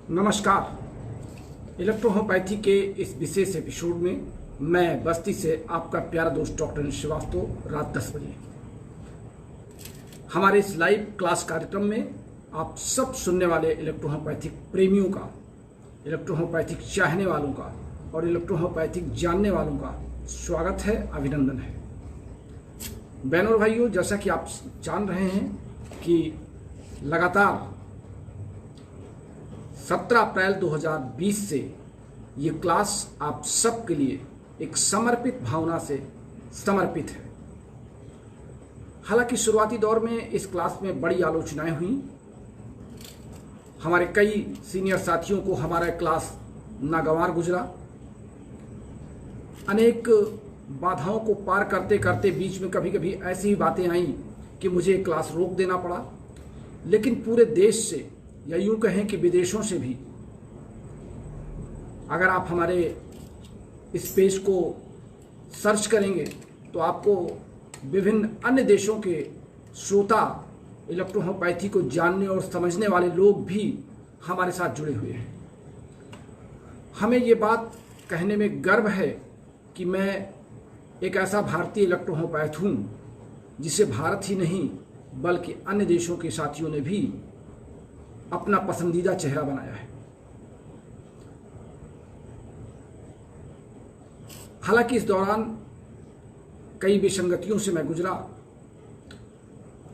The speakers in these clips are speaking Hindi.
नमस्कार। इलेक्ट्रोहोम्योपैथी के इस विशेष एपिसोड में मैं बस्ती से आपका प्यारा दोस्त डॉक्टर अनिल श्रीवास्तव रात 10 बजे हमारे इस लाइव क्लास कार्यक्रम में आप सब सुनने वाले इलेक्ट्रोहोम्योपैथिक प्रेमियों का, इलेक्ट्रोहोम्योपैथिक चाहने वालों का और इलेक्ट्रोहोम्योपैथिक जानने वालों का स्वागत है, अभिनंदन है। बहनों और भाइयों, जैसा कि आप जान रहे हैं कि लगातार 17 अप्रैल 2020 से ये क्लास आप सबके लिए एक समर्पित भावना से समर्पित है। हालांकि शुरुआती दौर में इस क्लास में बड़ी आलोचनाएं हुई। हमारे कई सीनियर साथियों को हमारा क्लास नागवार गुजरा। अनेक बाधाओं को पार करते करते बीच में कभी कभी ऐसी ही बातें आईं कि मुझे क्लास रोक देना पड़ा। लेकिन पूरे देश से, या यूं कहें कि विदेशों से भी, अगर आप हमारे इस पेज को सर्च करेंगे तो आपको विभिन्न अन्य देशों के श्रोता, इलेक्ट्रोहोम्योपैथी को जानने और समझने वाले लोग भी हमारे साथ जुड़े हुए हैं। हमें ये बात कहने में गर्व है कि मैं एक ऐसा भारतीय इलेक्ट्रोहोम्योपैथ हूँ जिसे भारत ही नहीं बल्कि अन्य देशों के साथियों ने भी अपना पसंदीदा चेहरा बनाया है। हालांकि इस दौरान कई विसंगतियों से मैं गुजरा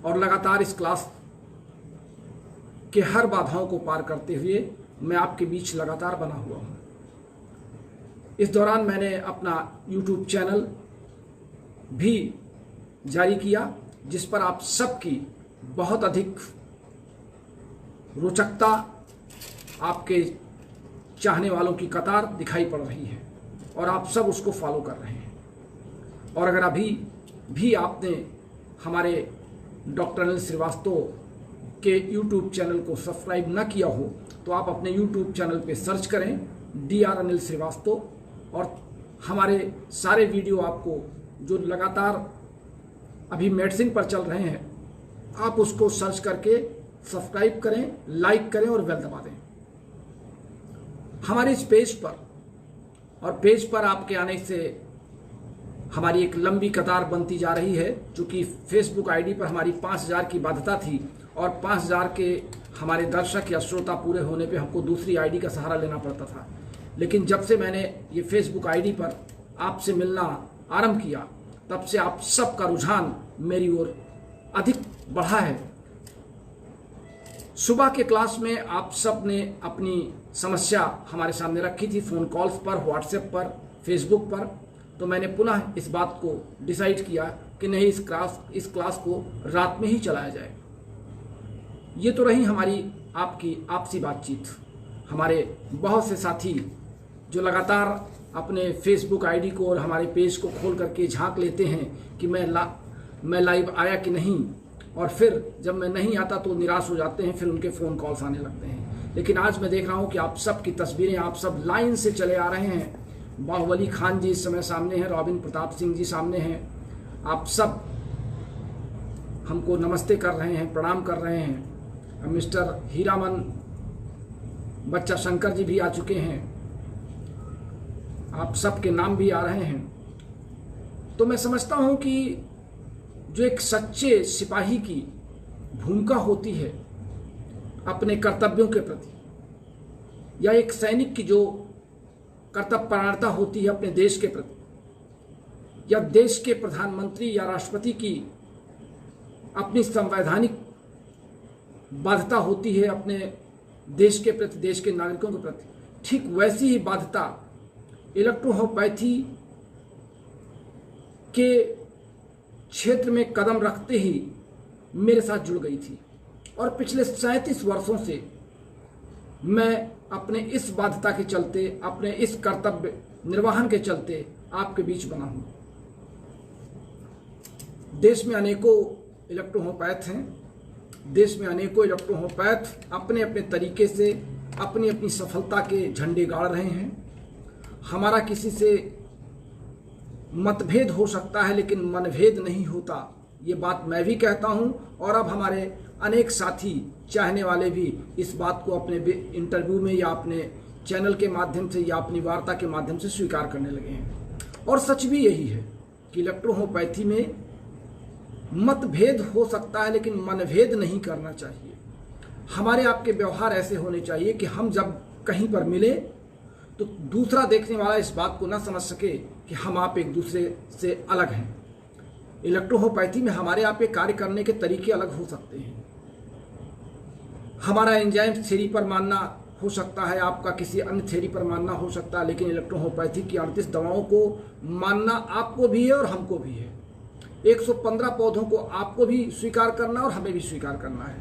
और लगातार इस क्लास के हर बाधाओं को पार करते हुए मैं आपके बीच लगातार बना हुआ हूं। इस दौरान मैंने अपना YouTube चैनल भी जारी किया, जिस पर आप सबकी बहुत अधिक रोचकता, आपके चाहने वालों की कतार दिखाई पड़ रही है और आप सब उसको फॉलो कर रहे हैं। और अगर अभी भी आपने हमारे डॉक्टर अनिल श्रीवास्तव के YouTube चैनल को सब्सक्राइब न किया हो तो आप अपने YouTube चैनल पे सर्च करें DR अनिल श्रीवास्तव, और हमारे सारे वीडियो आपको जो लगातार अभी मेडिसिन पर चल रहे हैं, आप उसको सर्च करके सब्सक्राइब करें, लाइक करें और बेल दबा दें। हमारे इस पेज पर, और पेज पर आपके आने से हमारी एक लंबी कतार बनती जा रही है, चूंकि फेसबुक आईडी पर हमारी 5000 की बाध्यता थी और 5000 के हमारे दर्शक या श्रोता पूरे होने पे हमको दूसरी आईडी का सहारा लेना पड़ता था। लेकिन जब से मैंने ये फेसबुक आईडी पर आपसे मिलना आरंभ किया, तब से आप सबका रुझान मेरी ओर अधिक बढ़ा है। सुबह के क्लास में आप सब ने अपनी समस्या हमारे सामने रखी थी, फ़ोन कॉल्स पर, व्हाट्सएप पर, फेसबुक पर। तो मैंने पुनः इस बात को डिसाइड किया कि नहीं, इस क्लास को रात में ही चलाया जाए। ये तो रही हमारी आपकी आपसी बातचीत। हमारे बहुत से साथी जो लगातार अपने फेसबुक आईडी को और हमारे पेज को खोल करके झांक लेते हैं कि मैं लाइव आया कि नहीं, और फिर जब मैं नहीं आता तो निराश हो जाते हैं, फिर उनके फ़ोन कॉल्स आने लगते हैं। लेकिन आज मैं देख रहा हूं कि आप सब की तस्वीरें, आप सब लाइन से चले आ रहे हैं। बाहुबली खान जी इस समय सामने हैं, रॉबिन प्रताप सिंह जी सामने हैं। आप सब हमको नमस्ते कर रहे हैं, प्रणाम कर रहे हैं। मिस्टर हीरामन बच्चा शंकर जी भी आ चुके हैं। आप सब के नाम भी आ रहे हैं। तो मैं समझता हूं कि जो एक सच्चे सिपाही की भूमिका होती है अपने कर्तव्यों के प्रति, या एक सैनिक की जो कर्तव्यपरायणता होती है अपने देश के प्रति, या देश के प्रधानमंत्री या राष्ट्रपति की अपनी संवैधानिक बाध्यता होती है अपने देश के प्रति, देश के नागरिकों के प्रति, ठीक वैसी ही बाध्यता इलेक्ट्रोहोम्योपैथी के क्षेत्र में कदम रखते ही मेरे साथ जुड़ गई थी। और पिछले 37 वर्षों से मैं अपने इस बाध्यता के चलते, अपने इस कर्तव्य निर्वहन के चलते आपके बीच बना हूं। देश में अनेकों इलेक्ट्रोहोम्योपैथ हैं। देश में अनेकों इलेक्ट्रोहोम्योपैथ अपने अपने तरीके से अपनी अपनी सफलता के झंडे गाड़ रहे हैं। हमारा किसी से मतभेद हो सकता है लेकिन मनभेद नहीं होता, ये बात मैं भी कहता हूं और अब हमारे अनेक साथी चाहने वाले भी इस बात को अपने इंटरव्यू में या अपने चैनल के माध्यम से या अपनी वार्ता के माध्यम से स्वीकार करने लगे हैं। और सच भी यही है कि इलेक्ट्रोहोम्योपैथी में मतभेद हो सकता है, लेकिन मनभेद नहीं करना चाहिए। हमारे आपके व्यवहार ऐसे होने चाहिए कि हम जब कहीं पर मिले तो दूसरा देखने वाला इस बात को ना समझ सके कि हम आप एक दूसरे से अलग हैं। इलेक्ट्रोहोम्योपैथी में हमारे आप के कार्य करने के तरीके अलग हो सकते हैं। हमारा एंजाइम थ्योरी पर मानना हो सकता है, आपका किसी अन्य थ्योरी पर मानना हो सकता है, लेकिन इलेक्ट्रोहोम्योपैथी की 38 दवाओं को मानना आपको भी है और हमको भी है। 115 पौधों को आपको भी स्वीकार करना और हमें भी स्वीकार करना है।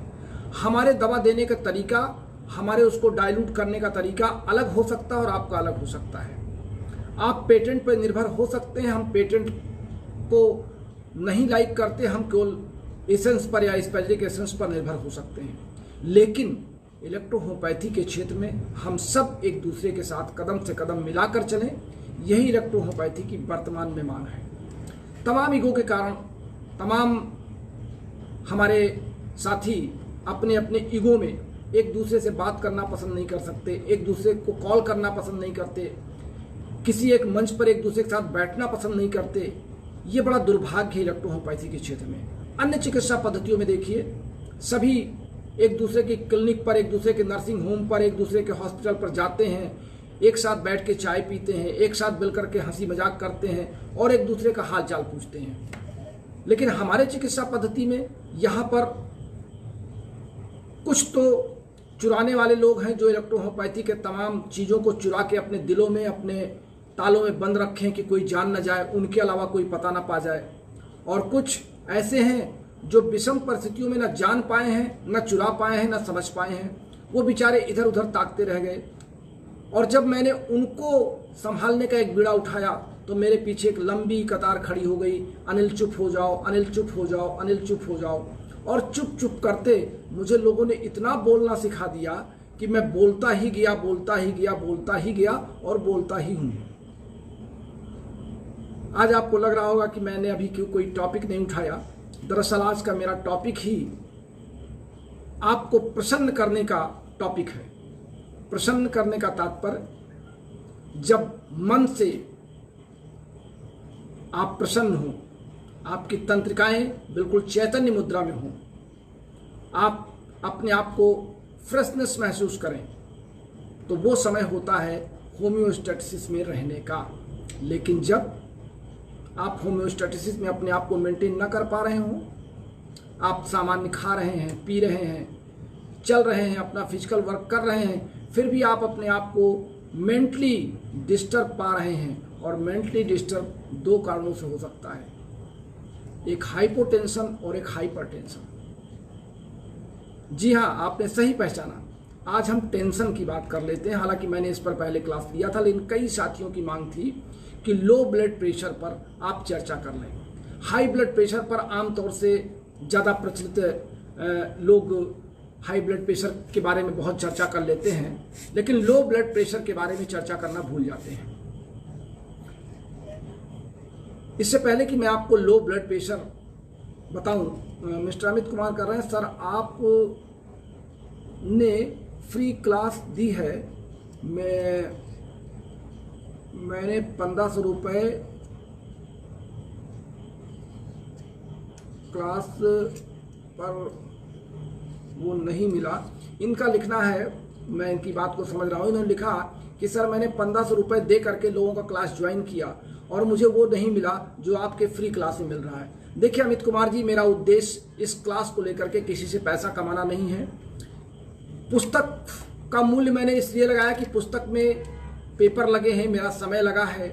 हमारे दवा देने का तरीका, हमारे उसको डाइल्यूट करने का तरीका अलग हो सकता है और आपका अलग हो सकता है। आप पेटेंट पर निर्भर हो सकते हैं, हम पेटेंट को नहीं लाइक करते, हम केवल एसेंस पर या स्पेसिफिक एसेंस पर निर्भर हो सकते हैं। लेकिन इलेक्ट्रोहोम्योपैथी के क्षेत्र में हम सब एक दूसरे के साथ कदम से कदम मिलाकर चलें, यही इलेक्ट्रोहोम्योपैथी की वर्तमान में मांग है। तमाम ईगो के कारण तमाम हमारे साथी अपने अपने ईगो में एक दूसरे से बात करना पसंद नहीं कर सकते, एक दूसरे को कॉल करना पसंद नहीं करते, किसी एक मंच पर एक दूसरे के साथ बैठना पसंद नहीं करते। ये बड़ा दुर्भाग्य है इलेक्ट्रोहोम्योपैथी के क्षेत्र में। अन्य चिकित्सा पद्धतियों में देखिए, सभी एक दूसरे की क्लिनिक पर, एक दूसरे के नर्सिंग होम पर, एक दूसरे के हॉस्पिटल पर जाते हैं, एक साथ बैठ के चाय पीते हैं, एक साथ मिल करके हंसी मजाक करते हैं और एक दूसरे का हाल चाल पूछते हैं। लेकिन हमारे चिकित्सा पद्धति में यहाँ पर कुछ तो चुराने वाले लोग हैं जो इलेक्ट्रोहोम्योपैथी के तमाम चीज़ों को चुरा के अपने दिलों में, अपने तालों में बंद रखें कि कोई जान न जाए, उनके अलावा कोई पता ना पा जाए। और कुछ ऐसे हैं जो विषम परिस्थितियों में न जान पाए हैं, न चुरा पाए हैं, न समझ पाए हैं, वो बेचारे इधर उधर ताकते रह गए। और जब मैंने उनको संभालने का एक बीड़ा उठाया तो मेरे पीछे एक लंबी कतार खड़ी हो गई, अनिल चुप हो जाओ, अनिल चुप हो जाओ, अनिल चुप हो जाओ। और चुप चुप करते मुझे लोगों ने इतना बोलना सिखा दिया कि मैं बोलता ही गया, बोलता ही गया, बोलता ही गया और बोलता ही हूँ। आज आपको लग रहा होगा कि मैंने अभी कोई टॉपिक नहीं उठाया। दरअसल आज का मेरा टॉपिक ही आपको प्रसन्न करने का टॉपिक है। प्रसन्न करने का तात्पर्य, जब मन से आप प्रसन्न हो, आपकी तंत्रिकाएं बिल्कुल चैतन्य मुद्रा में हो, आप अपने आप को फ्रेशनेस महसूस करें, तो वो समय होता है होम्योस्टैटिसिस में रहने का। लेकिन जब आप होम्योस्टैटिसिस में अपने आप को मेंटेन न कर पा रहे हो, आप सामान्य खा रहे हैं, पी रहे हैं, चल रहे हैं, अपना फिजिकल वर्क कर रहे हैं, फिर भी आप अपने आप को मेंटली डिस्टर्ब पा रहे हैं। और मेंटली डिस्टर्ब दो कारणों से हो सकता है, एक हाइपोटेंशन और एक हाइपरटेंशन। जी हाँ, आपने सही पहचाना। आज हम टेंशन की बात कर लेते हैं। हालांकि मैंने इस पर पहले क्लास लिया था, लेकिन कई साथियों की मांग थी कि लो ब्लड प्रेशर पर आप चर्चा कर लें। हाई ब्लड प्रेशर पर आमतौर से ज़्यादा प्रचलित लोग हाई ब्लड प्रेशर के बारे में बहुत चर्चा कर लेते हैं, लेकिन लो ब्लड प्रेशर के बारे में चर्चा करना भूल जाते हैं। इससे पहले कि मैं आपको लो ब्लड प्रेशर बताऊं, मिस्टर अमित कुमार कर रहे हैं, सर आप ने फ्री क्लास दी है, मैंने 1500 रुपये क्लास पर वो नहीं मिला। इनका लिखना है, मैं इनकी बात को समझ रहा हूँ, इन्होंने लिखा कि सर मैंने 1500 रुपये दे करके लोगों का क्लास ज्वाइन किया और मुझे वो नहीं मिला जो आपके फ्री क्लास में मिल रहा है। देखिए अमित कुमार जी, मेरा उद्देश्य इस क्लास को लेकर के किसी से पैसा कमाना नहीं है। पुस्तक का मूल्य मैंने इसलिए लगाया कि पुस्तक में पेपर लगे हैं, मेरा समय लगा है,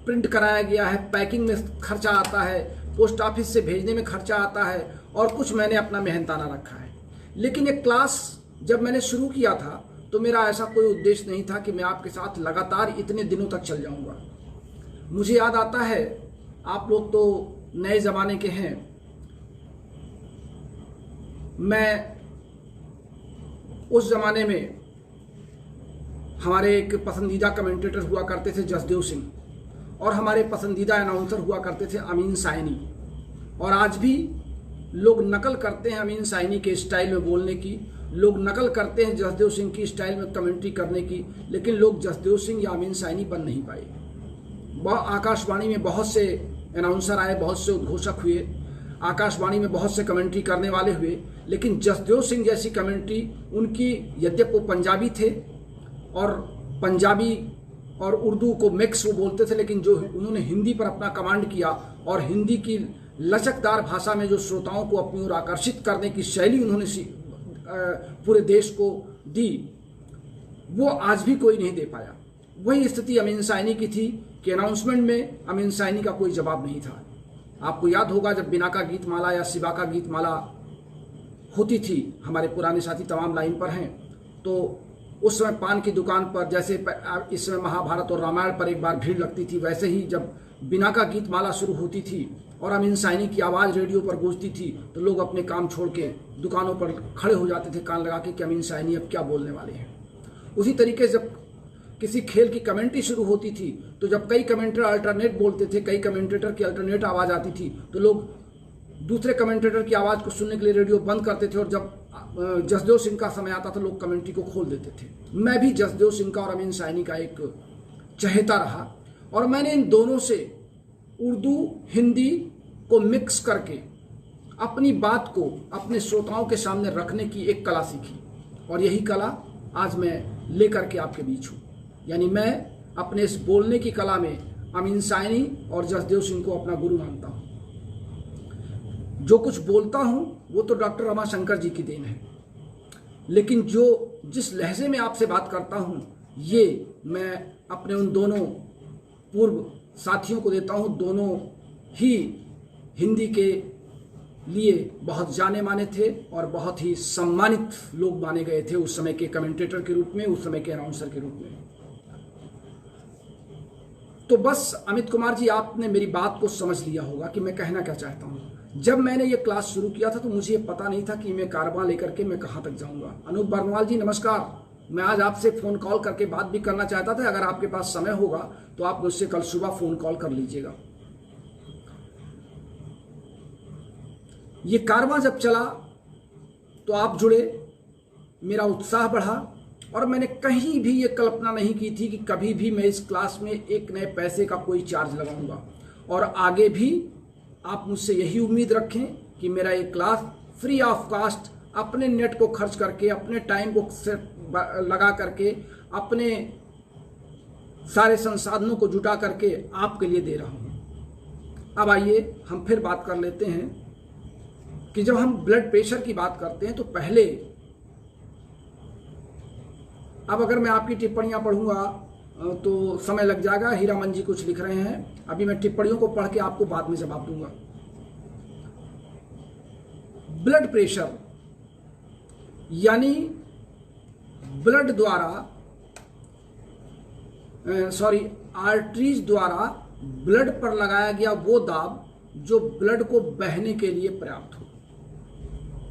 प्रिंट कराया गया है, पैकिंग में खर्चा आता है, पोस्ट ऑफिस से भेजने में खर्चा आता है और कुछ मैंने अपना मेहनताना रखा है। लेकिन ये क्लास जब मैंने शुरू किया था तो मेरा ऐसा कोई उद्देश्य नहीं था कि मैं आपके साथ लगातार इतने दिनों तक चल जाऊंगा। मुझे याद आता है, आप लोग तो नए ज़माने के हैं, मैं उस ज़माने में हमारे एक पसंदीदा कमेंटेटर हुआ करते थे जसदेव सिंह, और हमारे पसंदीदा अनाउंसर हुआ करते थे अमीन साइनी। और आज भी लोग नकल करते हैं अमीन साइनी के स्टाइल में बोलने की, लोग नकल करते हैं जसदेव सिंह की स्टाइल में कमेंट्री करने की, लेकिन लोग जसदेव सिंह या अमीन साइनी बन नहीं पाए। आकाशवाणी में बहुत से अनाउंसर आए, बहुत से उद्घोषक हुए, आकाशवाणी में बहुत से कमेंट्री करने वाले हुए, लेकिन जसदेव सिंह जैसी कमेंट्री उनकी, यद्यपि वो पंजाबी थे और पंजाबी और उर्दू को मिक्स वो बोलते थे, लेकिन जो उन्होंने हिंदी पर अपना कमांड किया और हिंदी की लचकदार भाषा में जो श्रोताओं को अपनी ओर आकर्षित करने की शैली उन्होंने पूरे देश को दी, वो आज भी कोई नहीं दे पाया। वही स्थिति अमीन साइनी की थी कि अनाउंसमेंट में अमीन साइनी का कोई जवाब नहीं था। आपको याद होगा जब बिना का गीतमाला या शिवा का गीतमाला होती थी, हमारे पुराने साथी तमाम लाइन पर हैं, तो उस समय पान की दुकान पर, जैसे इस समय महाभारत और रामायण पर एक बार भीड़ लगती थी, वैसे ही जब बिना का गीतमाला शुरू होती थी और अमीन साइनी की आवाज़ रेडियो पर गूंजती थी, तो लोग अपने काम छोड़ के दुकानों पर खड़े हो जाते थे कान लगा के कि अमीन साइनी अब क्या बोलने वाले हैं। उसी तरीके से जब किसी खेल की कमेंट्री शुरू होती थी, तो जब कई कमेंटेटर अल्टरनेट बोलते थे, कई कमेंटेटर की अल्टरनेट आवाज़ आती थी, तो लोग दूसरे कमेंटेटर की आवाज़ को सुनने के लिए रेडियो बंद करते थे, और जब जसदेव सिंह का समय आता था लोग कमेंट्री को खोल देते थे। मैं भी जसदेव सिंह का और अमीन साइनी का एक चहेता रहा, और मैंने इन दोनों से उर्दू हिंदी को मिक्स करके अपनी बात को अपने श्रोताओं के सामने रखने की एक कला सीखी, और यही कला आज मैं लेकर के आपके बीच हूँ। यानी मैं अपने इस बोलने की कला में अमीन साइनी और जसदेव सिंह को अपना गुरु मानता हूँ। जो कुछ बोलता हूँ वो तो डॉक्टर रमाशंकर जी की देन है, लेकिन जिस लहजे में आपसे बात करता हूँ ये मैं अपने उन दोनों पूर्व साथियों को देता हूँ। दोनों ही हिंदी के लिए बहुत जाने माने थे और बहुत ही सम्मानित लोग माने गए थे उस समय के कमेंटेटर के रूप में, उस समय के अनाउंसर के रूप में। तो बस अमित कुमार जी, आपने मेरी बात को समझ लिया होगा कि मैं कहना क्या चाहता हूँ। जब मैंने ये क्लास शुरू किया था तो मुझे ये पता नहीं था कि मैं कारवां लेकर के मैं कहाँ तक जाऊँगा। अनूप बर्नवाल जी नमस्कार, मैं आज आपसे फ़ोन कॉल करके बात भी करना चाहता था। अगर आपके पास समय होगा तो आप मुझसे कल सुबह फ़ोन कॉल कर लीजिएगा। ये कारवां जब चला तो आप जुड़े, मेरा उत्साह बढ़ा, और मैंने कहीं भी ये कल्पना नहीं की थी कि कभी भी मैं इस क्लास में एक नए पैसे का कोई चार्ज लगाऊंगा। और आगे भी आप मुझसे यही उम्मीद रखें कि मेरा ये क्लास फ्री ऑफ कास्ट, अपने नेट को खर्च करके, अपने टाइम को लगा करके, अपने सारे संसाधनों को जुटा करके आपके लिए दे रहा हूँ। अब आइए हम फिर बात कर लेते हैं कि जब हम ब्लड प्रेशर की बात करते हैं तो पहले, अब अगर मैं आपकी टिप्पणियां पढ़ूंगा तो समय लग जाएगा। हीरामन जी कुछ लिख रहे हैं, अभी मैं टिप्पणियों को पढ़ के आपको बाद में जवाब दूंगा। ब्लड प्रेशर यानी ब्लड द्वारा आर्टरीज द्वारा ब्लड पर लगाया गया वो दाब जो ब्लड को बहने के लिए पर्याप्त हो।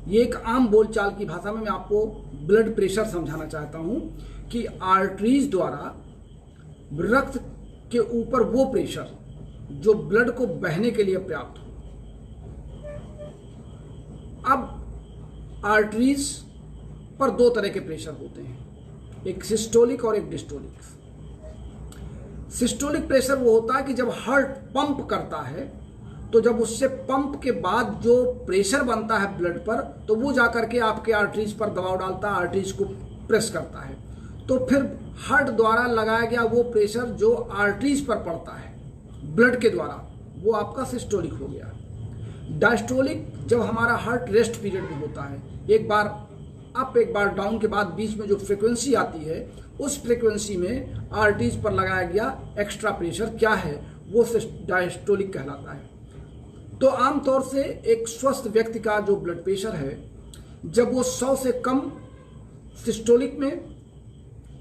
ये एक आम बोलचाल की भाषा में मैं आपको ब्लड प्रेशर समझाना चाहता हूं कि आर्टरीज द्वारा रक्त के ऊपर वो प्रेशर जो ब्लड को बहने के लिए पर्याप्त हो। अब आर्टरीज पर दो तरह के प्रेशर होते हैं, एक सिस्टोलिक और एक डिस्टोलिक। सिस्टोलिक प्रेशर वो होता है कि जब हार्ट पंप करता है तो जब उससे पंप के बाद जो प्रेशर बनता है ब्लड पर, तो वो जाकर के आपके आर्टरीज पर दबाव डालता है, आर्टरीज को प्रेस करता है। तो फिर हार्ट द्वारा लगाया गया वो प्रेशर जो आर्टरीज पर पड़ता है ब्लड के द्वारा, वो आपका सिस्टोलिक हो गया। डायस्टोलिक जब हमारा हार्ट रेस्ट पीरियड में होता है, एक बार अप एक बार डाउन के बाद बीच में जो फ्रीक्वेंसी आती है, उस फ्रीक्वेंसी में आर्टरीज पर लगाया गया एक्स्ट्रा प्रेशर क्या है, वो डायस्टोलिक कहलाता है। तो आमतौर से एक स्वस्थ व्यक्ति का जो ब्लड प्रेशर है, जब वो 100 से कम सिस्टोलिक में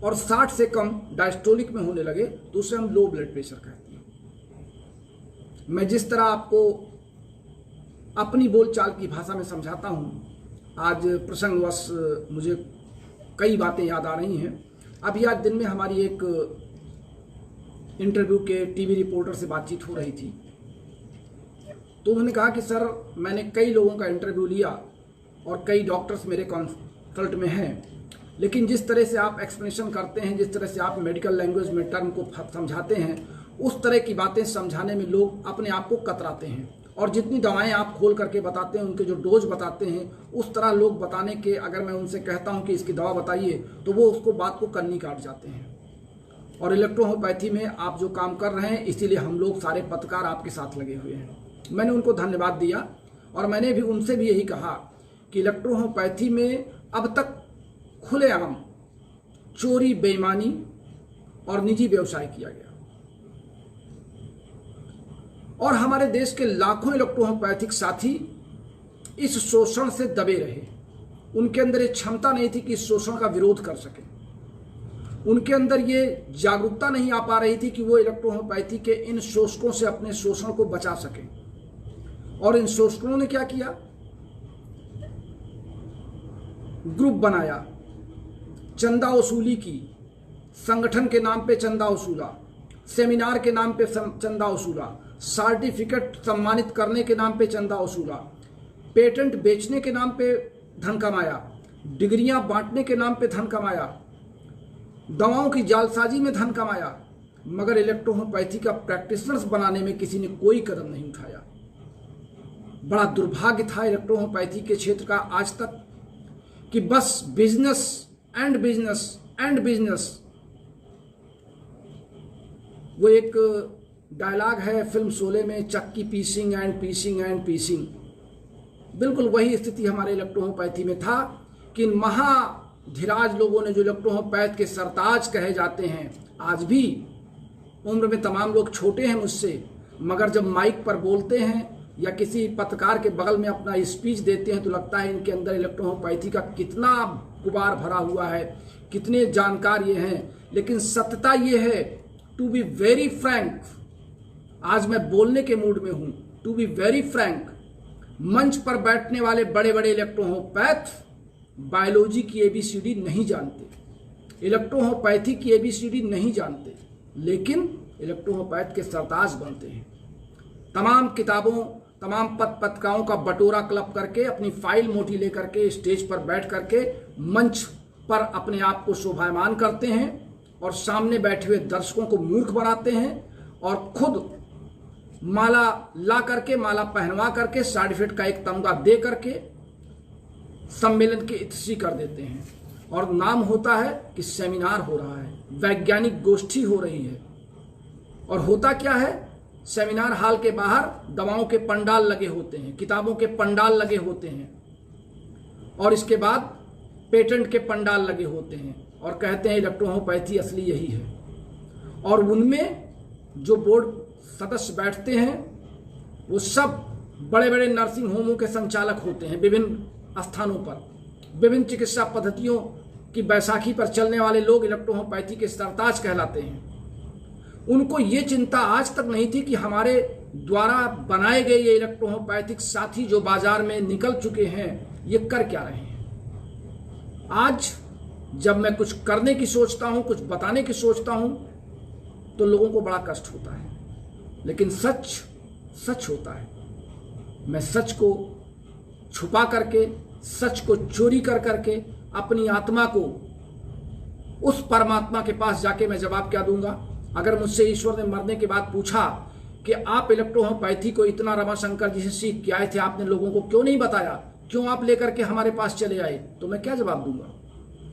और 60 से कम डायस्टोलिक में होने लगे तो उसे हम लो ब्लड प्रेशर कहते हैं। मैं जिस तरह आपको अपनी बोलचाल की भाषा में समझाता हूँ, आज प्रसंगवश मुझे कई बातें याद आ रही हैं। अभी आज दिन में हमारी एक इंटरव्यू के टीवी रिपोर्टर से बातचीत हो रही थी, तो उन्होंने कहा कि सर मैंने कई लोगों का इंटरव्यू लिया और कई डॉक्टर्स मेरे कंसल्ट में हैं, लेकिन जिस तरह से आप एक्सप्लेनेशन करते हैं, जिस तरह से आप मेडिकल लैंग्वेज में टर्म को समझाते हैं, उस तरह की बातें समझाने में लोग अपने आप को कतराते हैं। और जितनी दवाएं आप खोल करके बताते हैं, उनके जो डोज बताते हैं, उस तरह लोग बताने के अगर मैं उनसे कहता हूं कि इसकी दवा बताइए तो वो उसको बात को कन्नी काट जाते हैं। और इलेक्ट्रोहोम्योपैथी में आप जो काम कर रहे हैं, इसीलिए हम लोग सारे पत्रकार आपके साथ लगे हुए हैं। मैंने उनको धन्यवाद दिया और मैंने भी उनसे भी यही कहा कि इलेक्ट्रोहोम्योपैथी में अब तक खुलेआम चोरी, बेईमानी और निजी व्यवसाय किया गया और हमारे देश के लाखों इलेक्ट्रोहोम्योपैथिक साथी इस शोषण से दबे रहे। उनके अंदर ये क्षमता नहीं थी कि इस शोषण का विरोध कर सके। उनके अंदर ये जागरूकता नहीं आ पा रही थी कि वो इलेक्ट्रोहोम्योपैथी के इन शोषकों से अपने शोषण को बचा सके। और इन शोषकों ने क्या किया? ग्रुप बनाया, चंदा वसूली की, संगठन के नाम पे चंदा वसूला, सेमिनार के नाम पे चंदा वसूला, सर्टिफिकेट सम्मानित करने के नाम पे चंदा वसूला, पेटेंट बेचने के नाम पे धन कमाया, डिग्रियां बांटने के नाम पे धन कमाया, दवाओं की जालसाजी में धन कमाया, मगर इलेक्ट्रोहोम्योपैथी का प्रैक्टिशनर्स बनाने में किसी ने कोई कदम नहीं उठाया। बड़ा दुर्भाग्य था इलेक्ट्रोहोम्योपैथी के क्षेत्र का आज तक कि बस business and business and business. वो एक डायलॉग है फिल्म शोले में, चक्की पीसिंग एंड पीसिंग एंड पीसिंग। बिल्कुल वही स्थिति हमारे इलेक्ट्रोहोम्योपैथी में था कि महाधिराज लोगों ने, जो इलेक्ट्रोहोम्योपैथ के सरताज कहे जाते हैं, आज भी उम्र में तमाम लोग छोटे हैं मुझसे, मगर जब माइक पर बोलते हैं या किसी पत्रकार के बगल में अपना स्पीच देते हैं तो लगता है इनके अंदर इलेक्ट्रोहोम्योपैथी का कितना गुबार भरा हुआ है, कितने जानकार ये हैं। लेकिन सत्यता ये है, टू बी वेरी फ्रैंक, आज मैं बोलने के मूड में हूं, टू बी वेरी फ्रैंक, मंच पर बैठने वाले बड़े बड़े इलेक्ट्रोहोम्योपैथ बायोलॉजी की एबीसीडी नहीं जानते, इलेक्ट्रोहोम्योपैथी की एबीसीडी नहीं जानते, लेकिन इलेक्ट्रोहोम्योपैथ के सरताज बनते हैं। तमाम किताबों, तमाम पत्रिकाओं का बटोरा क्लब करके, अपनी फाइल मोटी लेकर के स्टेज पर बैठ करके मंच पर अपने आप को शोभायमान करते हैं और सामने बैठे हुए दर्शकों को मूर्ख बनाते हैं और खुद माला ला करके, माला पहनवा करके, सर्टिफिकेट का एक तमगा दे करके सम्मेलन की इतसी कर देते हैं और नाम होता है कि सेमिनार हो रहा है, वैज्ञानिक गोष्ठी हो रही है। और होता क्या है? सेमिनार हॉल के बाहर दवाओं के पंडाल लगे होते हैं, किताबों के पंडाल लगे होते हैं और इसके बाद पेटेंट के पंडाल लगे होते हैं और कहते हैं इलेक्ट्रोहोम्योपैथी असली यही है। और उनमें जो बोर्ड सदस्य बैठते हैं वो सब बड़े बड़े नर्सिंग होमों के संचालक होते हैं, विभिन्न स्थानों पर विभिन्न चिकित्सा पद्धतियों की बैसाखी पर चलने वाले लोग इलेक्ट्रोहोम्योपैथी के सरताज कहलाते हैं। उनको ये चिंता आज तक नहीं थी कि हमारे द्वारा बनाए गए ये इलेक्ट्रोहोम्योपैथिक साथी जो बाजार में निकल चुके हैं, ये कर क्या रहे हैं। आज जब मैं कुछ करने की सोचता हूं, कुछ बताने की सोचता हूं, तो लोगों को बड़ा कष्ट होता है, लेकिन सच सच होता है। मैं सच को छुपा करके, सच को चोरी कर करके अपनी आत्मा को उस परमात्मा के पास जाके मैं जवाब क्या दूंगा? अगर मुझसे ईश्वर ने मरने के बाद पूछा कि आप इलेक्ट्रोहोम्योपैथी को इतना रमाशंकर जी से सीख के आए थे, आपने लोगों को क्यों नहीं बताया, क्यों आप लेकर के हमारे पास चले आए, तो मैं क्या जवाब दूंगा?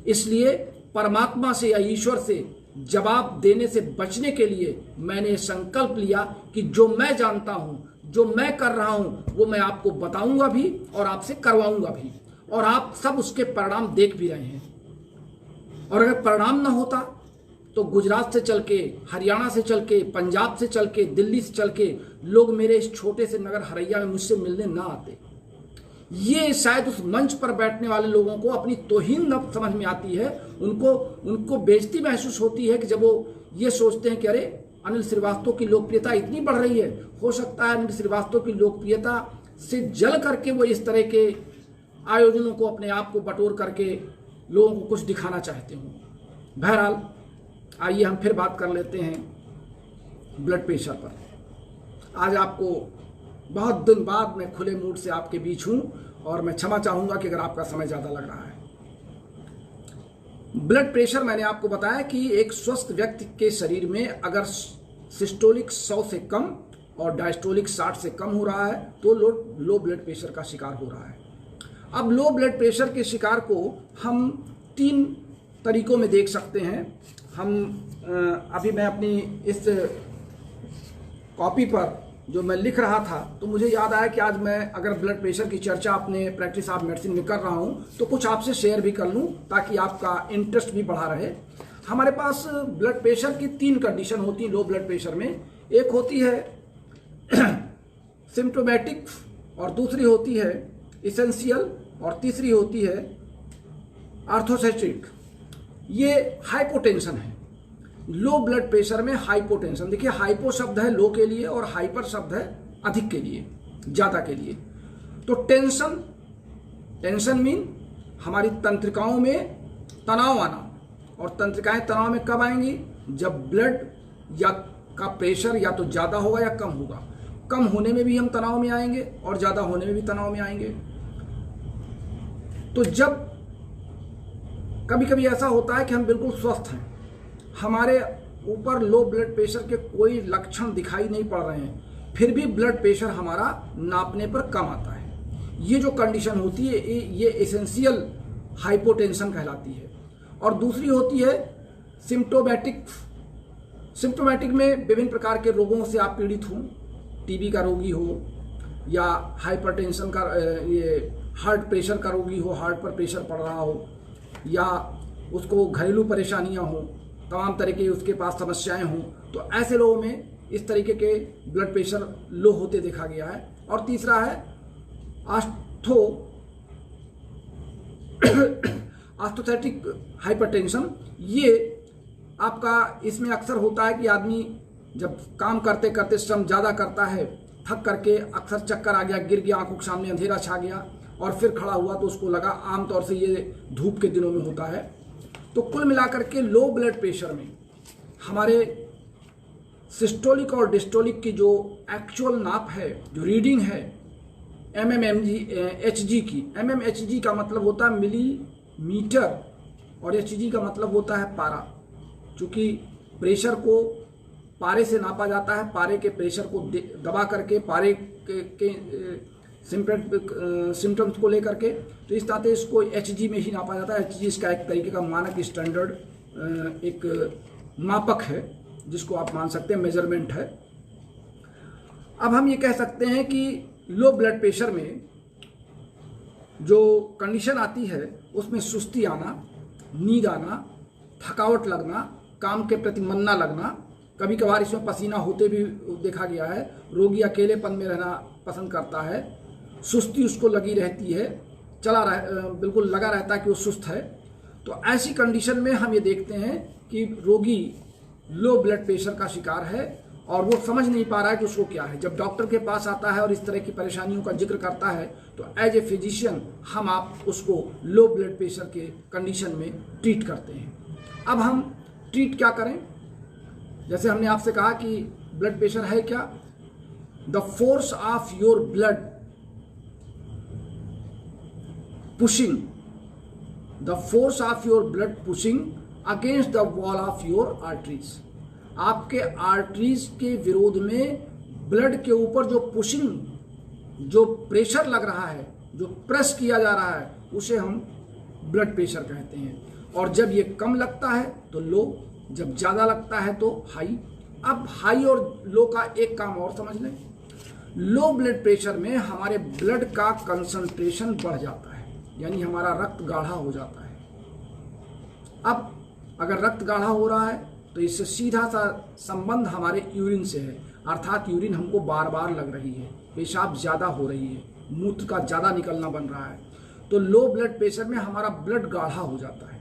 इसलिए परमात्मा से या ईश्वर से जवाब देने से बचने के लिए मैंने संकल्प लिया कि जो मैं जानता हूं, जो मैं कर रहा हूं, वो मैं आपको बताऊंगा भी और आपसे करवाऊंगा भी, और आप सब उसके परिणाम देख भी रहे हैं। और अगर परिणाम ना होता तो गुजरात से चल के, हरियाणा से चल के, पंजाब से चल के, दिल्ली से चल के लोग मेरे इस छोटे से नगर हरैया में मुझसे मिलने ना आते। ये शायद उस मंच पर बैठने वाले लोगों को अपनी तौहीन न समझ में आती है, उनको बेइज्जती महसूस होती है कि जब वो ये सोचते हैं कि अरे अनिल श्रीवास्तव की लोकप्रियता इतनी बढ़ रही है, हो सकता है अनिल श्रीवास्तव की लोकप्रियता से जल करके वो इस तरह के आयोजनों को, अपने आप को बटोर करके लोगों को कुछ दिखाना चाहते हों। बहरहाल आइए हम फिर बात कर लेते हैं ब्लड प्रेशर पर। आज आपको बहुत दिन बाद मैं खुले मूड से आपके बीच हूं और मैं क्षमा चाहूंगा कि अगर आपका समय ज़्यादा लग रहा है। ब्लड प्रेशर मैंने आपको बताया कि एक स्वस्थ व्यक्ति के शरीर में अगर सिस्टोलिक 100 से कम और डायस्टोलिक 60 से कम हो रहा है तो लो ब्लड प्रेशर का शिकार हो रहा है। अब लो ब्लड प्रेशर के शिकार को हम 3 तरीकों में देख सकते हैं। अभी मैं अपनी इस कॉपी पर जो मैं लिख रहा था तो मुझे याद आया कि आज मैं अगर ब्लड प्रेशर की चर्चा अपने प्रैक्टिस ऑफ मेडिसिन में कर रहा हूं तो कुछ आपसे शेयर भी कर लूं ताकि आपका इंटरेस्ट भी बढ़ा रहे। हमारे पास ब्लड प्रेशर की 3 कंडीशन होती है लो ब्लड प्रेशर में। एक होती है सिम्टोमेटिक और दूसरी होती है इसेंशियल और तीसरी होती है आर्थोसेटिक। ये हाइपोटेंशन है। लो ब्लड प्रेशर में हाइपोटेंशन, देखिए हाइपो शब्द है लो के लिए और हाइपर शब्द है अधिक के लिए, ज्यादा के लिए। तो टेंशन मीन हमारी तंत्रिकाओं में तनाव आना, और तंत्रिकाएं तनाव में कब आएंगी? जब ब्लड या का प्रेशर या तो ज्यादा होगा या कम होगा। कम होने में भी हम तनाव में आएंगे और ज्यादा होने में भी तनाव में आएंगे। तो जब कभी कभी ऐसा होता है कि हम बिल्कुल स्वस्थ हैं, हमारे ऊपर लो ब्लड प्रेशर के कोई लक्षण दिखाई नहीं पड़ रहे हैं, फिर भी ब्लड प्रेशर हमारा नापने पर कम आता है। ये जो कंडीशन होती है ये एसेंशियल हाइपोटेंशन कहलाती है। और दूसरी होती है सिम्टोमेटिक। सिम्टोमेटिक में विभिन्न प्रकार के रोगों से आप पीड़ित हों, टीबी का रोगी हो या हाइपरटेंशन का, ये हार्ट प्रेशर का रोगी हो, हार्ट पर प्रेशर पड़ रहा हो, या उसको घरेलू परेशानियां हो, तमाम तरह के उसके पास समस्याएं हों, तो ऐसे लोगों में इस तरीके के ब्लड प्रेशर लो होते देखा गया है। और तीसरा है आस्थोथेटिक हाइपरटेंशन। ये आपका इसमें अक्सर होता है कि आदमी जब काम करते करते श्रम ज़्यादा करता है, थक करके अक्सर चक्कर आ गया, गिर गया, आंखों के सामने अंधेरा छा गया और फिर खड़ा हुआ तो उसको लगा, आमतौर से ये धूप के दिनों में होता है। तो कुल मिलाकर के लो ब्लड प्रेशर में हमारे सिस्टोलिक और डिस्टोलिक की जो एक्चुअल नाप है, जो रीडिंग है एचजी की। एचजी का मतलब होता है मिलीमीटर और एचजी का मतलब होता है पारा। चूंकि प्रेशर को पारे से नापा जाता है, पारे के प्रेशर को दबा करके पारे के सिम्टम्स को लेकर के, तो इस तरह से इसको एचजी में ही नापा जाता है। एचजी इसका एक तरीके का मानक स्टैंडर्ड एक मापक है जिसको आप मान सकते हैं, मेजरमेंट है। अब हम ये कह सकते हैं कि लो ब्लड प्रेशर में जो कंडीशन आती है उसमें सुस्ती आना, नींद आना, थकावट लगना, काम के प्रति मन न लगना, कभी कभार इसमें पसीना होते भी देखा गया है। रोगी अकेलेपन में रहना पसंद करता है, सुस्ती उसको लगी रहती है, बिल्कुल लगा रहता है कि वो सुस्त है। तो ऐसी कंडीशन में हम ये देखते हैं कि रोगी लो ब्लड प्रेशर का शिकार है और वो समझ नहीं पा रहा है कि उसको क्या है। जब डॉक्टर के पास आता है और इस तरह की परेशानियों का जिक्र करता है तो एज ए फिजिशियन हम आप उसको लो ब्लड प्रेशर के कंडीशन में ट्रीट करते हैं। अब हम ट्रीट क्या करें? जैसे हमने आपसे कहा कि ब्लड प्रेशर है क्या? The force of your blood pushing, the force of your blood pushing against the wall of your arteries. आपके आर्टरीज के विरोध में ब्लड के ऊपर जो पुशिंग, जो प्रेशर लग रहा है, जो प्रेस किया जा रहा है, उसे हम ब्लड प्रेशर कहते हैं। और जब ये कम लगता है तो लो, जब ज्यादा लगता है तो हाई। अब हाई और लो का एक काम और समझ लें। लो ब्लड प्रेशर में हमारे ब्लड का कंसंट्रेशन बढ़ जाता है, यानी हमारा रक्त गाढ़ा हो जाता है। अब अगर रक्त गाढ़ा हो रहा है तो इससे सीधा सा संबंध हमारे यूरिन से है, अर्थात यूरिन हमको बार बार लग रही है, पेशाब ज्यादा हो रही है, मूत्र का ज्यादा निकलना बन रहा है। तो लो ब्लड प्रेशर में हमारा ब्लड गाढ़ा हो जाता है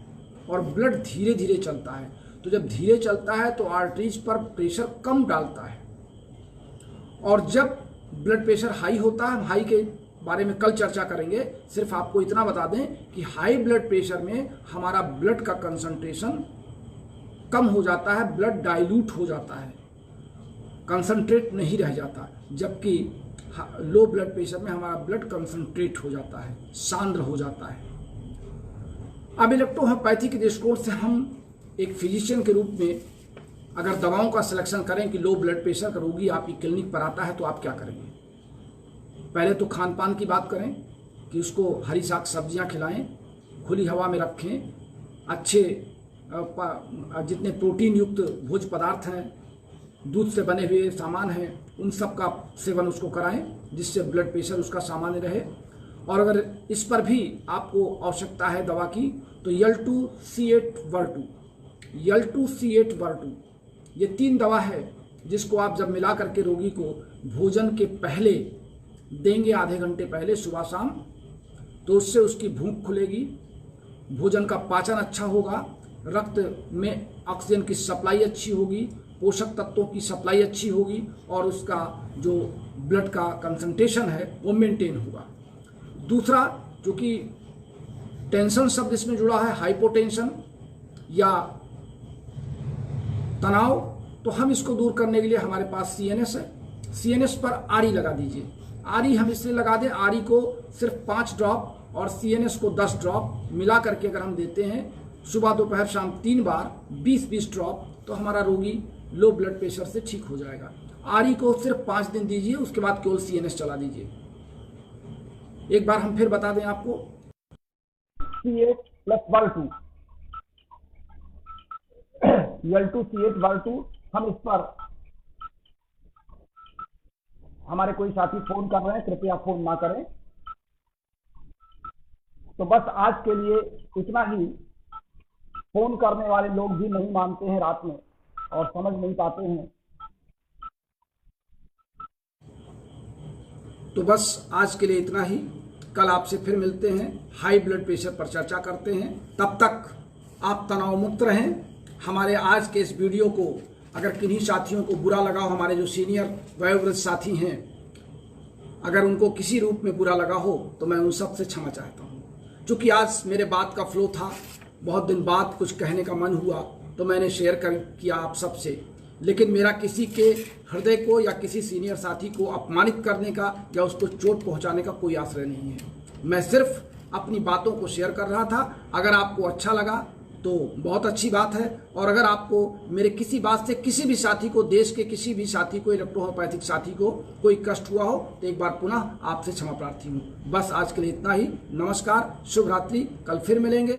और ब्लड धीरे धीरे चलता है। तो जब धीरे चलता है तो आर्टरीज पर प्रेशर कम डालता है। और जब ब्लड प्रेशर हाई होता है, हम हाई के बारे में कल चर्चा करेंगे, सिर्फ आपको इतना बता दें कि हाई ब्लड प्रेशर में हमारा ब्लड का कंसंट्रेशन कम हो जाता है, ब्लड डाइल्यूट हो जाता है, कंसंट्रेट नहीं रह जाता। जबकि लो ब्लड प्रेशर में हमारा ब्लड कंसंट्रेट हो जाता है, सांद्र हो जाता है। अब इलेक्ट्रोहोम्योपैथी के दृष्टिकोण से हम एक फिजिशियन के रूप में अगर दवाओं का सिलेक्शन करें कि लो ब्लड प्रेशर का रोगी आपकी क्लिनिक पर आता है तो आप क्या करेंगे? पहले तो खान पान की बात करें कि उसको हरी साग सब्जियां खिलाएं, खुली हवा में रखें, अच्छे जितने प्रोटीन युक्त भोज्य पदार्थ हैं, दूध से बने हुए सामान हैं, उन सब का सेवन उसको कराएं जिससे ब्लड प्रेशर उसका सामान्य रहे। और अगर इस पर भी आपको आवश्यकता है दवा की तो L2C8-Ver2, L2C8-Ver2 ये 3 दवा है जिसको आप जब मिला करके रोगी को भोजन के पहले देंगे, आधे घंटे पहले सुबह शाम, तो उससे उसकी भूख खुलेगी, भोजन का पाचन अच्छा होगा, रक्त में ऑक्सीजन की सप्लाई अच्छी होगी, पोषक तत्वों की सप्लाई अच्छी होगी और उसका जो ब्लड का कंसंट्रेशन है वो मेंटेन होगा। दूसरा, जो कि टेंशन शब्द इसमें जुड़ा है, हाइपोटेंशन या तनाव, तो हम इसको दूर करने के लिए हमारे पास CNS है। CNS पर RE लगा दीजिए। RE हम इसलिए लगा दें, RE को सिर्फ 5 ड्रॉप और CNS को 10 ड्रॉप मिला करके अगर हम देते हैं सुबह दोपहर शाम 3 बार 20-20 ड्रॉप, तो हमारा रोगी लो ब्लड प्रेशर से ठीक हो जाएगा। RE को सिर्फ 5 दिन दीजिए, उसके बाद केवल CNS चला दीजिए। एक बार हम फिर बता दें आपको, C8+Ver2, L2C8-Ver2, हम इस पर हमारे कोई साथी फोन कर रहे हैं, कृपया फोन ना करें। तो बस आज के लिए इतना ही। फोन करने वाले लोग भी नहीं मानते हैं रात में और समझ नहीं पाते हैं। तो बस आज के लिए इतना ही। कल आपसे फिर मिलते हैं, हाई ब्लड प्रेशर पर चर्चा करते हैं। तब तक आप तनाव मुक्त रहें। हमारे आज के इस वीडियो को अगर किन्हीं साथियों को बुरा लगा हो, हमारे जो सीनियर वयोवृद्ध साथी हैं, अगर उनको किसी रूप में बुरा लगा हो तो मैं उन सब से क्षमा चाहता हूँ। क्योंकि आज मेरे बात का फ्लो था, बहुत दिन बाद कुछ कहने का मन हुआ तो मैंने शेयर किया आप सबसे। लेकिन मेरा किसी के हृदय को या किसी सीनियर साथी को अपमानित करने का या उसको चोट पहुंचाने का कोई आश्रय नहीं है। मैं सिर्फ अपनी बातों को शेयर कर रहा था। अगर आपको अच्छा लगा तो बहुत अच्छी बात है, और अगर आपको मेरे किसी बात से किसी भी साथी को, देश के किसी भी साथी को, इलेक्ट्रोहोम्योपैथिक साथी को कोई कष्ट हुआ हो तो एक बार पुनः आपसे क्षमा प्रार्थी हूँ। बस आज के लिए इतना ही। नमस्कार, शुभ रात्रि, कल फिर मिलेंगे।